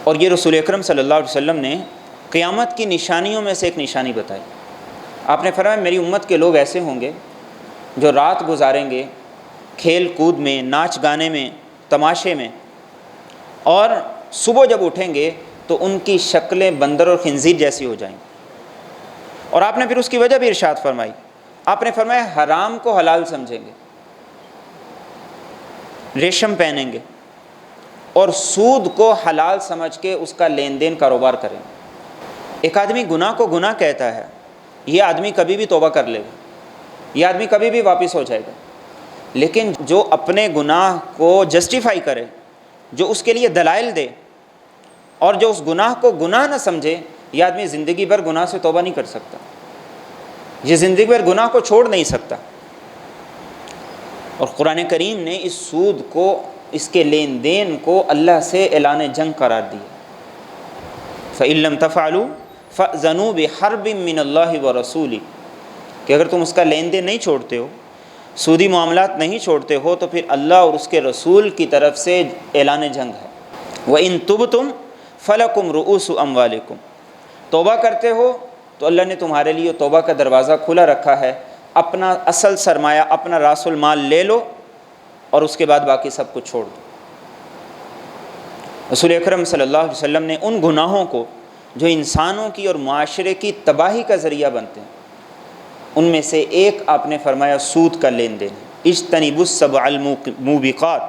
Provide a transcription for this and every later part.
اور یہ رسول اکرم صلی اللہ علیہ وسلم نے قیامت کی نشانیوں میں سے ایک نشانی بتائی۔ آپ نے فرمایا میری امت کے لوگ ایسے ہوں گے جو رات گزاریں گے کھیل کود میں، ناچ گانے میں، تماشے میں، اور صبح جب اٹھیں گے تو ان کی شکلیں بندر اور خنزیر جیسی ہو جائیں گی۔ اور آپ نے پھر اس کی وجہ بھی ارشاد فرمائی، آپ نے فرمایا حرام کو حلال سمجھیں گے، ریشم پہنیں گے، اور سود کو حلال سمجھ کے اس کا لین دین کاروبار کریں گے۔ ایک آدمی گناہ کو گناہ کہتا ہے، یہ آدمی کبھی بھی توبہ کر لے گا، یہ آدمی کبھی بھی واپس ہو جائے گا، لیکن جو اپنے گناہ کو جسٹیفائی کرے، جو اس کے لیے دلائل دے، اور جو اس گناہ کو گناہ نہ سمجھے، یہ آدمی زندگی بھر گناہ سے توبہ نہیں کر سکتا، یہ زندگی بھر گناہ کو چھوڑ نہیں سکتا۔ اور قرآن کریم نے اس سود کو، اس کے لین دین کو اللہ سے اعلان جنگ قرار دیا۔ فَإِن لَّمْ تَفْعَلُوا فَأْذَنُوا بِحَرْبٍ مِّنَ اللَّهِ وَرَسُولِهِ، کہ اگر تم اس کا لین دین نہیں چھوڑتے ہو، سودی معاملات نہیں چھوڑتے ہو، تو پھر اللہ اور اس کے رسول کی طرف سے اعلان جنگ ہے۔ وَإِن تُبْتُمْ فَلَكُمْ رُؤُوسُ أَمْوَالِكُمْ، توبہ کرتے ہو تو اللہ نے تمہارے لیے توبہ کا دروازہ کھلا رکھا ہے، اپنا اصل سرمایہ، اپنا راس المال لے لو اور اس کے بعد باقی سب کچھ چھوڑ دو۔ رسول اکرم صلی اللہ علیہ وسلم نے ان گناہوں کو جو انسانوں کی اور معاشرے کی تباہی کا ذریعہ بنتے ہیں، ان میں سے ایک آپ نے فرمایا سود کا لین دین۔ اجتنبوا السبع الموبقات،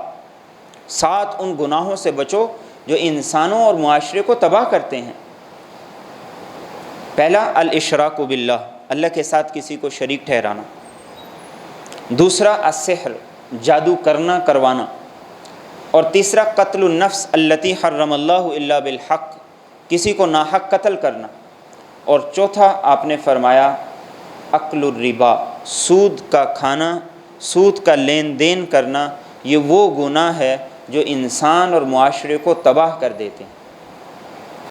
7 ان گناہوں سے بچو جو انسانوں اور معاشرے کو تباہ کرتے ہیں۔ پہلا الاشراک باللہ، اللہ کے ساتھ کسی کو شریک ٹھہرانا۔ دوسرا السحر، جادو کرنا، کروانا۔ اور تیسرا قتل النفس التی حرم اللہ الا بالحق، کسی کو ناحق قتل کرنا۔ اور چوتھا آپ نے فرمایا اکل الربا، سود کا کھانا، سود کا لین دین کرنا، یہ وہ گناہ ہے جو انسان اور معاشرے کو تباہ کر دیتے ہیں۔